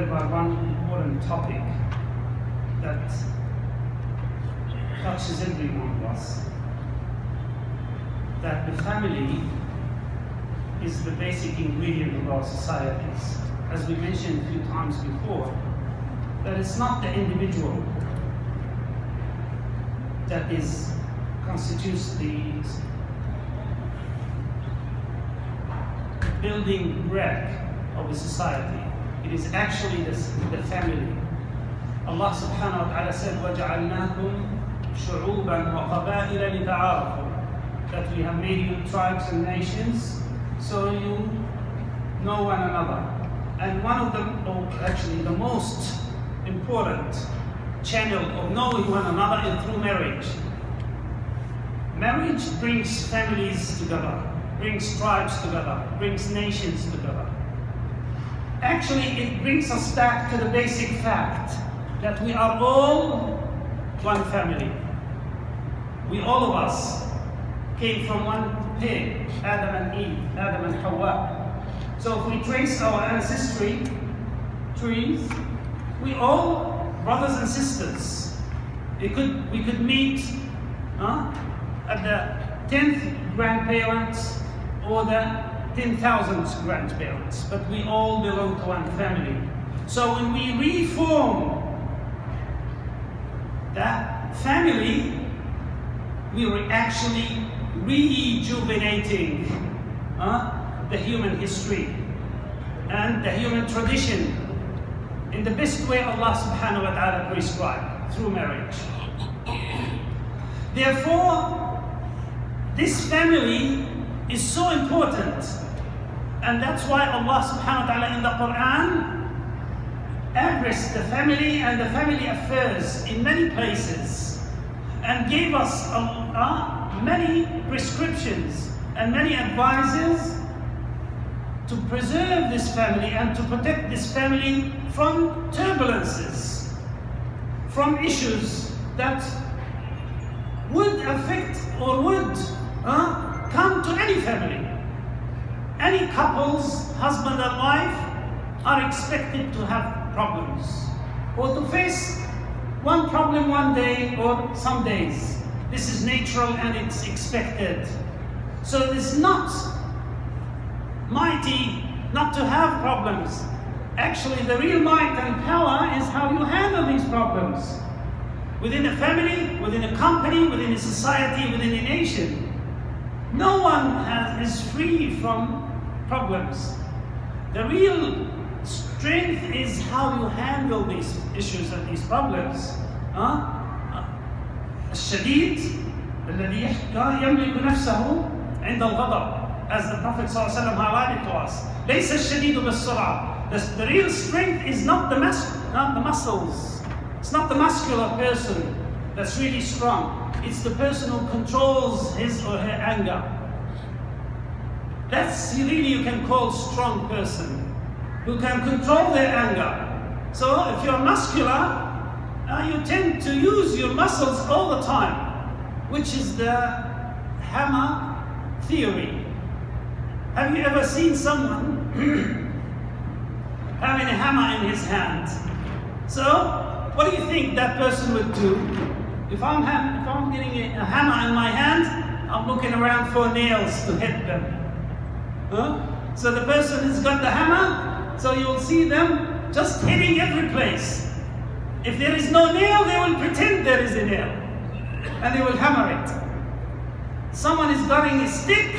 word about one important topic that touches every one of us. That the family is the basic ingredient of our societies. As we mentioned a few times before, that it's not the individual that constitutes the building brick of a society. It is actually the family. Allah subhanahu wa ta'ala said, وَجَعَلْنَاكُمْ شُعُوبًا وَقَبَائِلَ لِتَعَارَفُوا, that we have made you tribes and nations so you know one another. And one of them, or actually the most important channel of knowing one another is through marriage. Marriage brings families together, brings tribes together, brings nations together. Actually, it brings us back to the basic fact that we are all one family. We, all of us, came from one pair, Adam and Eve, Adam and Hawa. So if we trace our ancestry trees, we all brothers and sisters. We could meet at the 10th grandparents or the 10,000th grandparents, but we all belong to one family. So when we reform that family, we were actually rejuvenating the human history and the human tradition in the best way Allah subhanahu wa ta'ala prescribed, through marriage. Therefore, this family is so important, and that's why Allah subhanahu wa ta'ala in the Quran addressed the family and the family affairs in many places and gave us many prescriptions and many advices to preserve this family and to protect this family from turbulences, from issues that would affect or would come to any family. Any couples, husband and wife, are expected to have problems or to face one problem one day or some days. This is natural and it's expected. So it's not mighty not to have problems. Actually, the real might and power is how you handle these problems. Within a family, within a company, within a society, within a nation. No one is free from problems. The real strength is how you handle these issues and these problems. الشديد الذي يملك نفسه عند الغضب, as the Prophet ﷺ highlighted to us. ليس الشديد بالسرعة. The real strength is not the muscles. It's not the muscular person that's really strong. It's the person who controls his or her anger. That's really you can call strong person, who can control their anger. So if you're muscular, you tend to use your muscles all the time, which is the hammer theory. Have you ever seen someone having a hammer in his hand? So, what do you think that person would do? If I'm getting a hammer in my hand, I'm looking around for nails to hit them. So the person has got the hammer, so you'll see them just hitting every place. If there is no nail, they will pretend there is a nail, and they will hammer it. Someone is got a stick,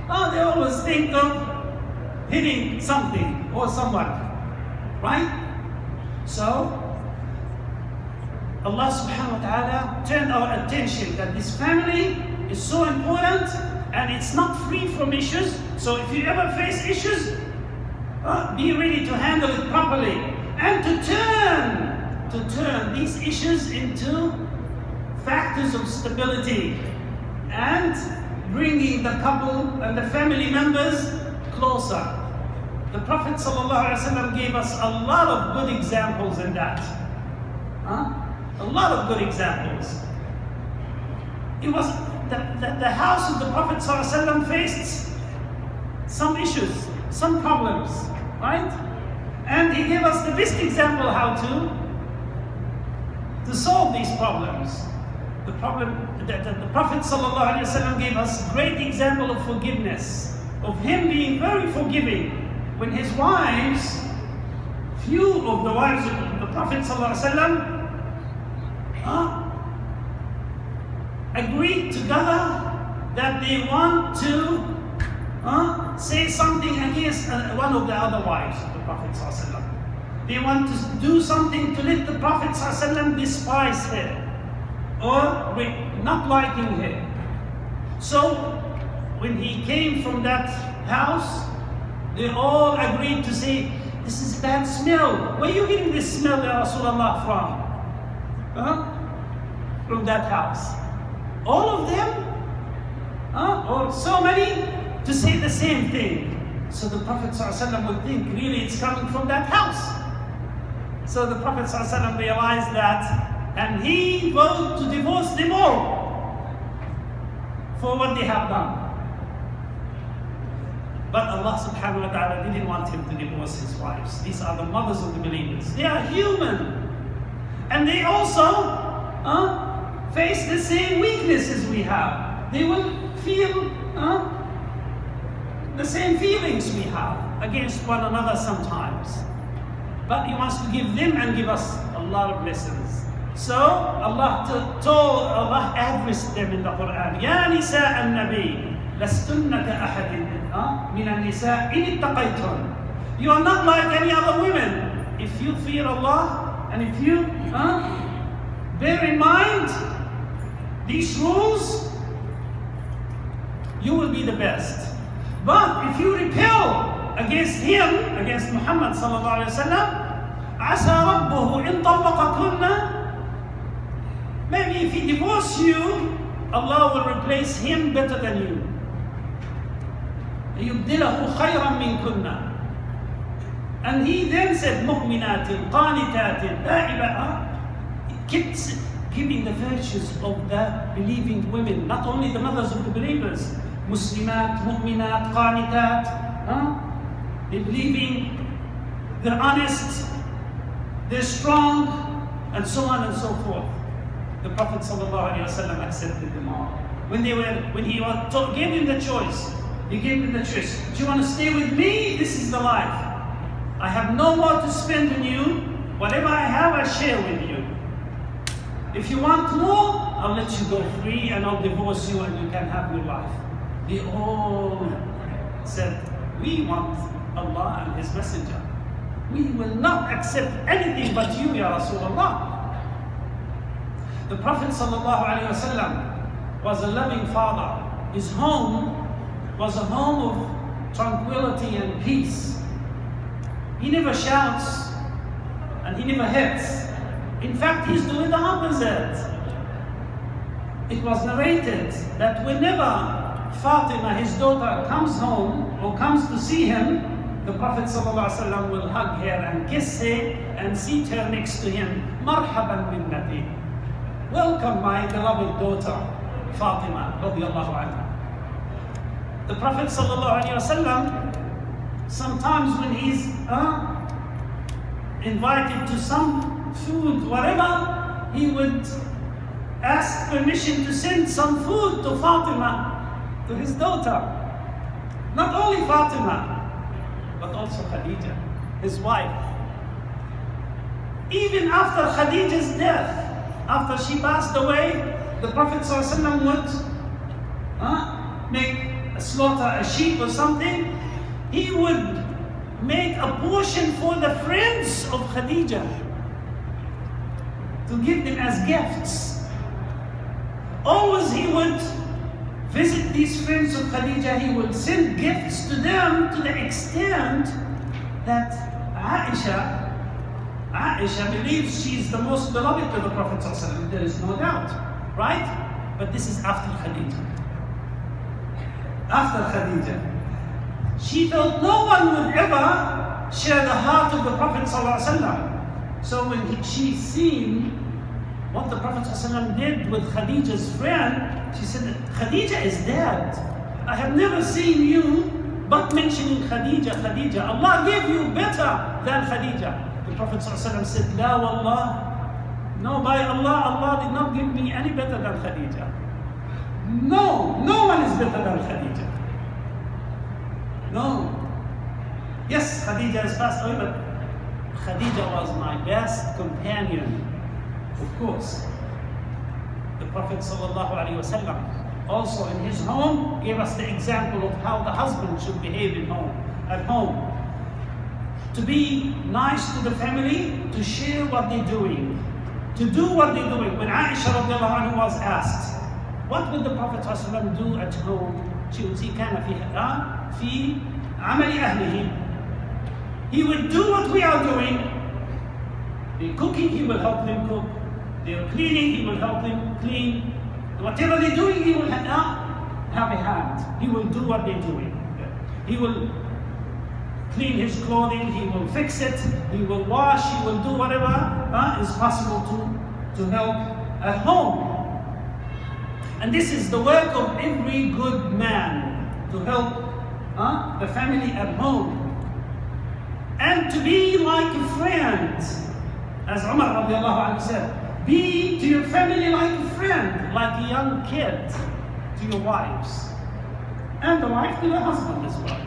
they always think of hitting something or someone, right? So, Allah subhanahu wa ta'ala turned our attention that this family is so important and it's not free from issues. So if you ever face issues, be ready to handle it properly and to turn these issues into factors of stability and bringing the couple and the family members closer. The Prophet ﷺ gave us a lot of good examples in that. A lot of good examples. It was the house of the Prophet ﷺ faced some issues, some problems, right? And he gave us the best example how to solve these problems. The Prophet ﷺ gave us a great example of forgiveness, of him being very forgiving. When his wives, few of the wives of the Prophet ﷺ agreed together that they want to say something against one of the other wives of the Prophet ﷺ. They want to do something to let the Prophet ﷺ despise her or not liking her. So when he came from that house, they all agreed to say, this is a bad smell. Where are you getting this smell, Ya Rasulullah, from? From that house. All of them, or so many, to say the same thing. So the Prophet ﷺ would think, really it's coming from that house. So the Prophet ﷺ realized that, and he vowed to divorce them all for what they have done. But Allah subhanahu wa ta'ala didn't want him to divorce his wives. These are the mothers of the believers. They are human. And they also face the same weaknesses we have. They will feel the same feelings we have against one another sometimes. But he wants to give them and give us a lot of lessons. So Allah addressed them in the Quran. Ya nisa an-nabi, lastunna ka-ahadin min an-nisa in ittaqaytun. You are not like any other women. If you fear Allah and if you bear in mind these rules, you will be the best. But if you rebel against him, against Muhammad sallallahu alaihi wasallam, asa rabbuhu in talaqakunna, maybe if he divorces you, Allah will replace him better than you. يبدله خيرا منكن. And he then said, مؤمنات قانتات تائبات. Keeps giving the virtues of the believing women, not only the mothers of the believers. Muslimat, mu'minat, qanitat. They're believing, they're honest, they're strong, and so on and so forth. The Prophet ﷺ accepted them all. When he gave him the choice, he gave him the choice. Do you want to stay with me? This is the life. I have no more to spend on you. Whatever I have, I share with you. If you want more, I'll let you go free and I'll divorce you and you can have your life. They all said, we want Allah and His Messenger. We will not accept anything but you, Ya Rasulullah. The Prophet ﷺ was a loving father. His home was a home of tranquility and peace. He never shouts and he never hits. In fact, he's doing the opposite. It was narrated that whenever Fatima, his daughter, comes home or comes to see him, the Prophet ﷺ will hug her and kiss her and seat her next to him. Marhaban bin Nabi. Welcome, my beloved daughter, Fatima, radiallahu anha. The Prophet ﷺ, sometimes when he's invited to some food, whatever, he would ask permission to send some food to Fatima, to his daughter. Not only Fatima, but also Khadija, his wife. Even after Khadija's death, after she passed away, the Prophet ﷺ would slaughter a sheep or something. He would make a portion for the friends of Khadija to give them as gifts. Always he would visit these friends of Khadija, he would send gifts to them to the extent that Aisha believes she's the most beloved to the Prophet ﷺ. There is no doubt, right? But this is after Khadija. After Khadija. She felt no one would ever share the heart of the Prophet ﷺ. So when she seen what the Prophet ﷺ did with Khadija's friend, she said, Khadija is dead. I have never seen you but mentioning Khadija, Allah gave you better than Khadija. The Prophet ﷺ said, La wallah, no, by Allah, Allah did not give me any better than Khadija. No, no one is better than Khadija. No. Yes, Khadija has passed away, but Khadija was my best companion. Of course. The Prophet ﷺ also in his home gave us the example of how the husband should behave at home. To be nice to the family, to share what they're doing, to do what they're doing. When Aisha radiallahu anha was asked, what would the Prophet ﷺ do at home? She would say, كان في عمل أهله. He would do what we are doing. They're cooking, he will help them cook. They're cleaning, he will help them clean. Whatever they're doing, he will have a hand. He will do what they're doing. He will clean his clothing, he will fix it, he will wash, he will do whatever is possible to help at home. And this is the work of every good man, to help the family at home. And to be like a friend, as Umar radiallahu anhu said, be to your family like a friend, like a young kid to your wives, and the wife to the husband as well.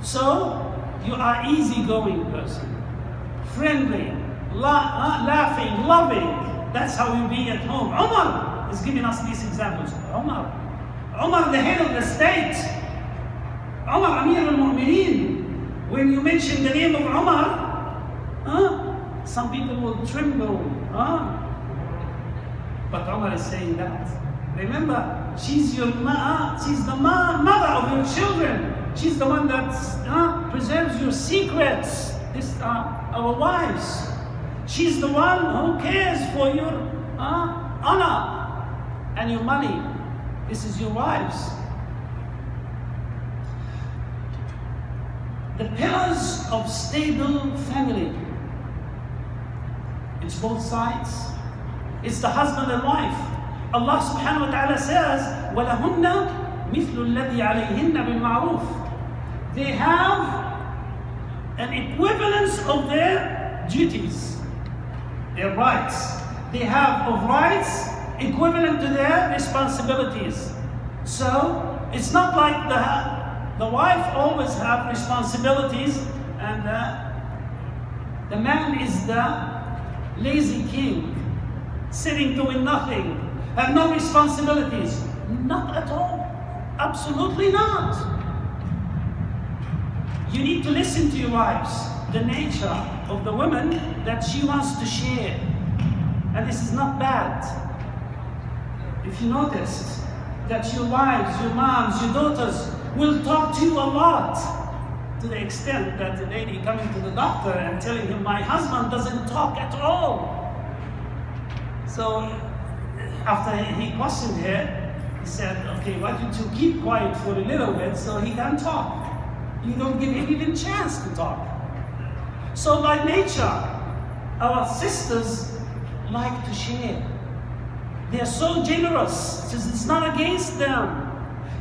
So, you are easygoing person, friendly, laughing, loving. That's how you be at home. Umar is giving us these examples. Umar, the head of the state. Umar, Amir al-Mu'mineen. When you mention the name of Umar, some people will tremble. But Umar is saying that. Remember, she's the mother of your children. She's the one that preserves your secrets. This our wives. She's the one who cares for your honor and your money. This is your wives. The pillars of stable family. It's both sides. It's the husband and wife. Allah subhanahu wa ta'ala says, وَلَهُنَّ مِثْلُ الَّذِي عَلَيْهِنَّ بِالْمَعْرُوفِ. They have an equivalence of their duties, their rights. They have of rights equivalent to their responsibilities. So, it's not like the wife always have responsibilities and the man is the lazy king, sitting doing nothing, have no responsibilities. Not at all. Absolutely not. You need to listen to your wives, the nature of the woman that she wants to share. And this is not bad. If you noticed that your wives, your moms, your daughters will talk to you a lot, to the extent that the lady coming to the doctor and telling him, my husband doesn't talk at all. So after he questioned her, he said, okay, why don't you keep quiet for a little bit so he can talk? You don't give him even a chance to talk. So by nature, our sisters like to share. They're so generous. It's not against them.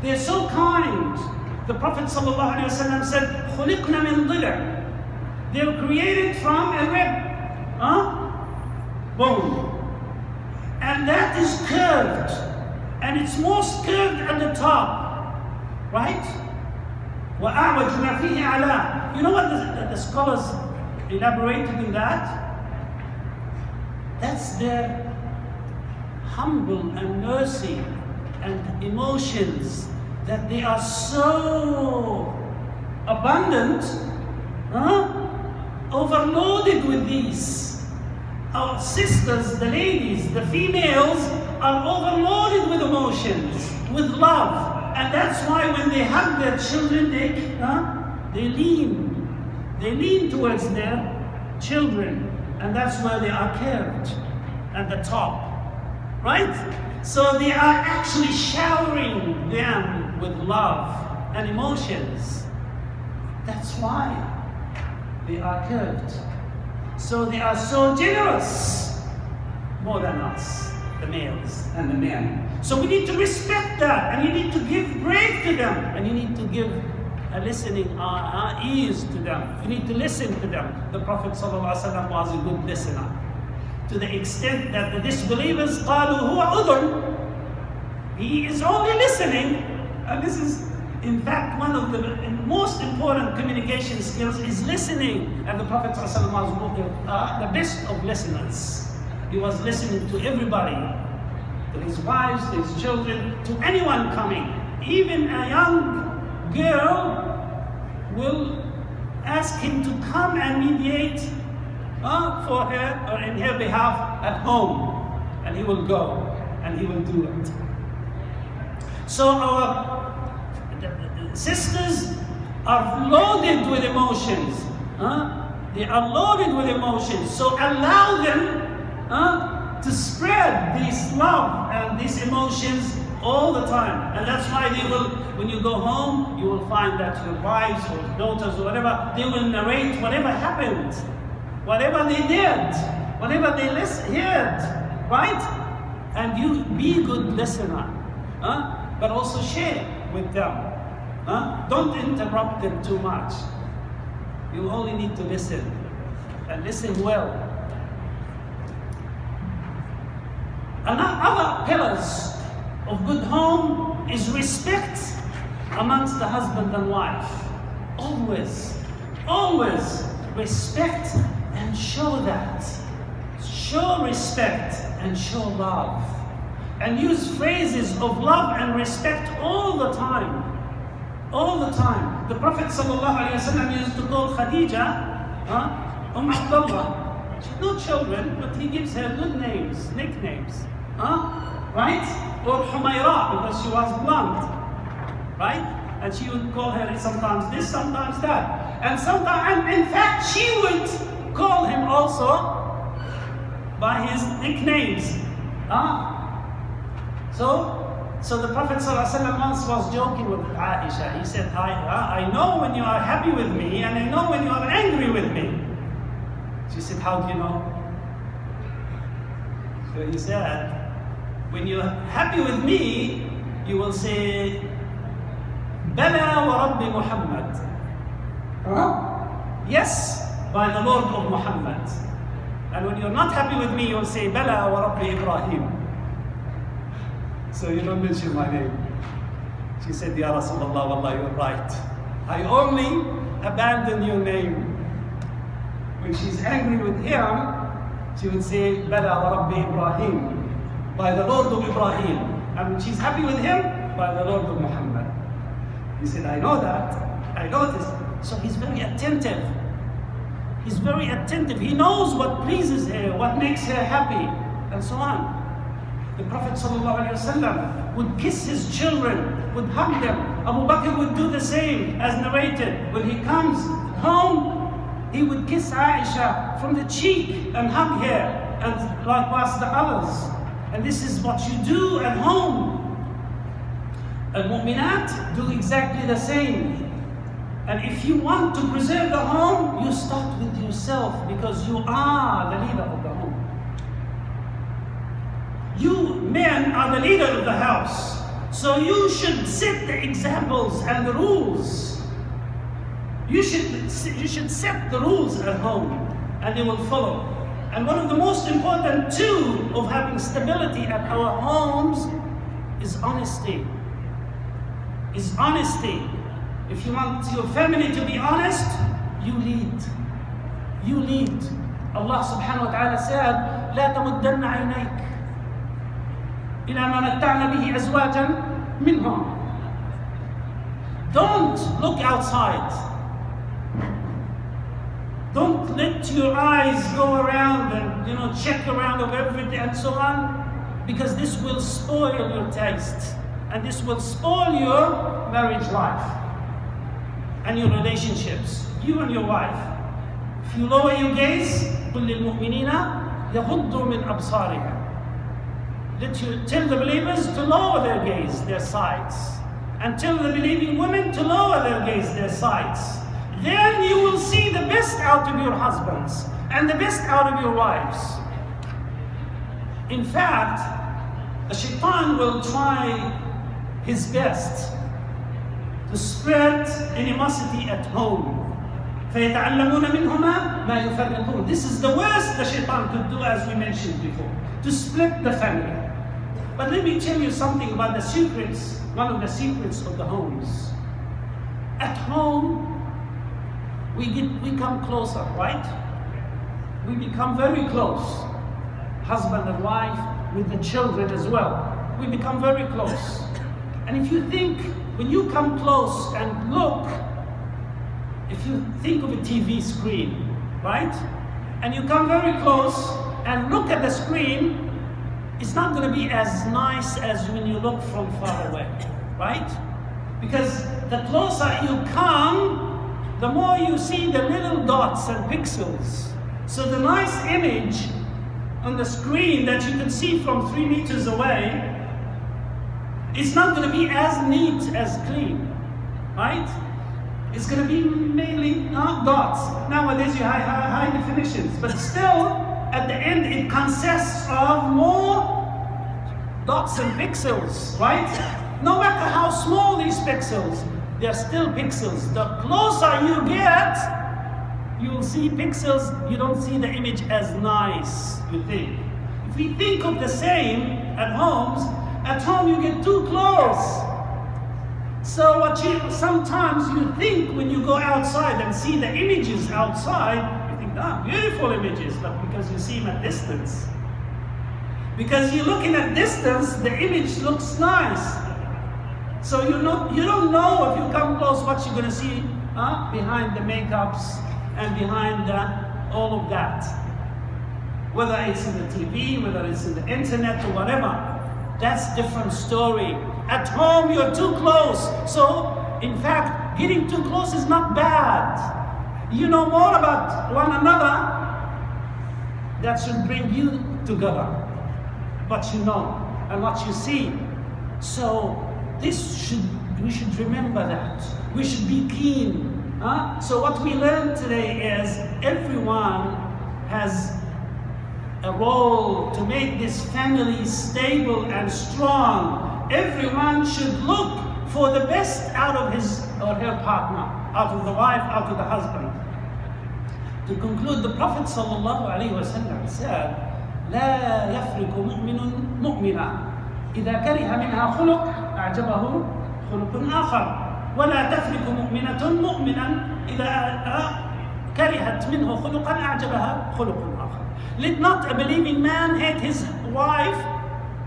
They're so kind. The Prophet ﷺ said, خُلِقْنَا مِنْ ضِلْعٍ. They were created from a rib, bone. And that is curved. And it's most curved at the top. Right? وَأَعْوَجُ مَا فِيهِ عَلَىٰ. You know what the scholars elaborated in that? That's their humble and mercy and emotions, that they are so abundant, overloaded with these. Our sisters, the ladies, the females are overloaded with emotions, with love. And that's why when they hug their children, they lean towards their children. And that's where they are curved at the top. Right? So they are actually showering them with love and emotions. That's why they are curved. So they are so generous, more than us, the males and the men. So we need to respect that, and you need to give grace to them, and you need to give a listening ears to them. You need to listen to them. The Prophet ﷺ was a good listener, to the extent that the disbelievers قالوا هو أذن. He is only listening, and this is in fact one of the most important communication skills is listening. And the Prophet ﷺ was the best of listeners. He was listening to everybody, to his wives, to his children, to anyone coming. Even a young girl will ask him to come and mediate for her or in her behalf at home, and he will go and he will do it. So our sisters are loaded with emotions. They are loaded with emotions. So allow them to spread this love and these emotions all the time. And that's why they will, when you go home, you will find that your wives or daughters or whatever, they will narrate whatever happened, whatever they did, whatever they heard, right? And you be a good listener, but also share with them. Don't interrupt them too much. You only need to listen, and listen well. Other pillars of good home is respect amongst the husband and wife. Always, always respect and show that. Show respect and show love. And use phrases of love and respect all the time. All the time. The Prophet ﷺ used to call Khadija Abdullah. She had no children, but he gives her good names, nicknames. Right? Or Humayra, because she was blonde. Right? And she would call her sometimes this, sometimes that. And sometimes, and in fact, she would call him also by his nicknames. So the Prophet ﷺ once was joking with Aisha. He said, I know when you are happy with me, and I know when you are angry with me. She said, how do you know? So he said, when you're happy with me, you will say, Bala wa Rabbi Muhammad. Yes, by the Lord of Muhammad. And when you're not happy with me, you'll say, Bala wa Rabbi Ibrahim. So you don't mention my name. She said, Ya Rasulullah, wallah, you're right. I only abandon your name. When she's angry with him, she would say, Bala wa Rabbi Ibrahim, by the Lord of Ibrahim. And when she's happy with him, by the Lord of Muhammad. He said, I know that. I know this. So he's very attentive. He's very attentive. He knows what pleases her, what makes her happy, and so on. The Prophet ﷺ would kiss his children, would hug them. Abu Bakr would do the same, as narrated. When he comes home, he would kiss Aisha from the cheek and hug her, and likewise the others. And this is what you do at home. Al-Mu'minat do exactly the same. And if you want to preserve the home, you start with yourself, because you are the leader of the home. You men are the leader of the house. So you should set the examples and the rules. You should set the rules at home, and they will follow. And one of the most important tools of having stability at our homes is honesty. Is honesty. If you want your family to be honest, you lead. You lead. Allah subhanahu wa ta'ala said, لا تمدن عينيك إلى ما متعنا به أزواجا منهم. Don't look outside. Don't let your eyes go around and check around of everything and so on, because this will spoil your taste, and this will spoil your marriage life and your relationships, you and your wife. If you lower your gaze, قل للمؤمنين يغضوا من أبصارهم. Tell the believers to lower their gaze, their sights, and tell the believing women to lower their gaze, their sights. Then you will see the best out of your husbands and the best out of your wives. In fact, the shaitan will try his best to spread animosity at home. فَيَتَعَلَّمُونَ مِنْهُمَا مَا يُفَرِّقُونَ. This is the worst the shaitan could do, as we mentioned before, to split the family. But let me tell you something about the secrets, one of the secrets of the homes. At home, we come closer, right? We become very close. Husband and wife, with the children as well. We become very close. And if you think, when you come close and look, if you think of a TV screen, right? And you come very close and look at the screen, it's not going to be as nice as when you look from far away, right? Because the closer you come, the more you see the little dots and pixels. So the nice image on the screen that you can see from 3 meters away, it's not going to be as neat as clean, right? It's going to be mainly dots. Nowadays you have high definitions, but still, at the end, it consists of more dots and pixels, right? No matter how small these pixels, they're still pixels. The closer you get, you will see pixels, you don't see the image as nice, you think. If we think of the same at home you get too close. So sometimes you think when you go outside and see the images outside, you think, beautiful images, but because you see them at distance. Because you're looking at distance, the image looks nice. So you don't know if you come close what you're going to see behind the makeups and behind all of that. Whether it's in the TV, whether it's in the internet or whatever, that's a different story. At home, you're too close. So, in fact, getting too close is not bad. You know more about one another. That should bring you together. What you know and what you see. So, we should remember that. We should be keen. So what we learned today is everyone has a role to make this family stable and strong. Everyone should look for the best out of his or her partner, out of the wife, out of the husband. To conclude, the Prophet ﷺ said, لا يفرق مؤمن مؤمنا إذا كره منها خلق أعجبه خلق آخر ولا تفرق مؤمنة مؤمنا إذا كرهت منه خلقا أعجبها خلق آخر. Let not a believing man hate his wife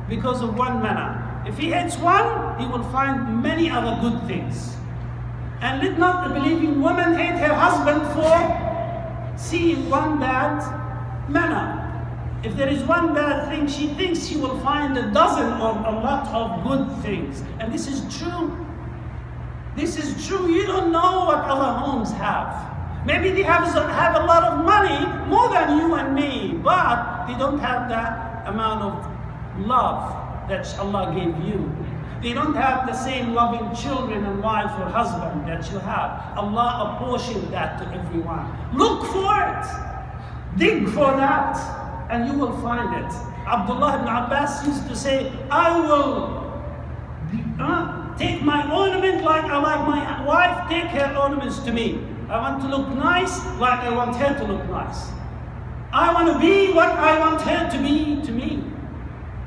because of one manner. If he hates one, he will find many other good things. And let not a believing woman hate her husband for seeing one bad manner. If there is one bad thing, she thinks she will find a dozen or a lot of good things. And this is true. This is true. You don't know what other homes have. Maybe they have a lot of money, more than you and me, but they don't have that amount of love that Allah gave you. They don't have the same loving children and wife or husband that you have. Allah apportioned that to everyone. Look for it. Dig for that, and you will find it. Abdullah ibn Abbas used to say, I will take my ornament like I like my wife take her ornaments to me. I want to look nice like I want her to look nice. I want to be what I want her to be to me.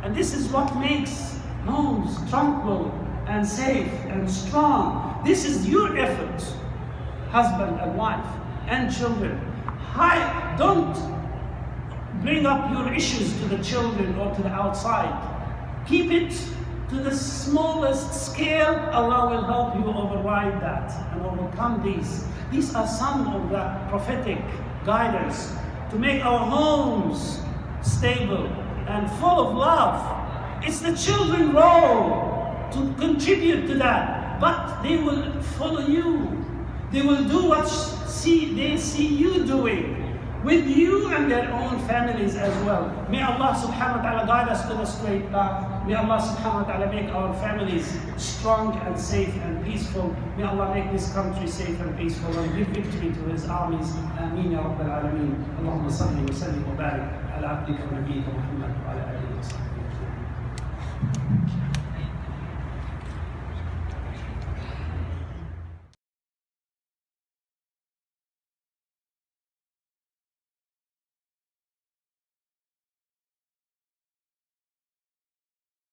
And this is what makes homes tranquil and safe and strong. This is your effort, husband and wife and children. Don't bring up your issues to the children or to the outside. Keep it to the smallest scale. Allah will help you override that and overcome these. These are some of the prophetic guidance to make our homes stable and full of love. It's the children's role to contribute to that, but they will follow you. They will do what they see you doing with you and their own families as well. May Allah subhanahu wa ta'ala guide us to the straight path. May Allah subhanahu wa ta'ala make our families strong and safe and peaceful. May Allah make this country safe and peaceful and give victory to His armies. Ameen ya Rabbal Alameen. Allahumma salli wa sallim wa barik ala abdika wa nabiyyika Muhammad wa ala alihi wa sahbihi.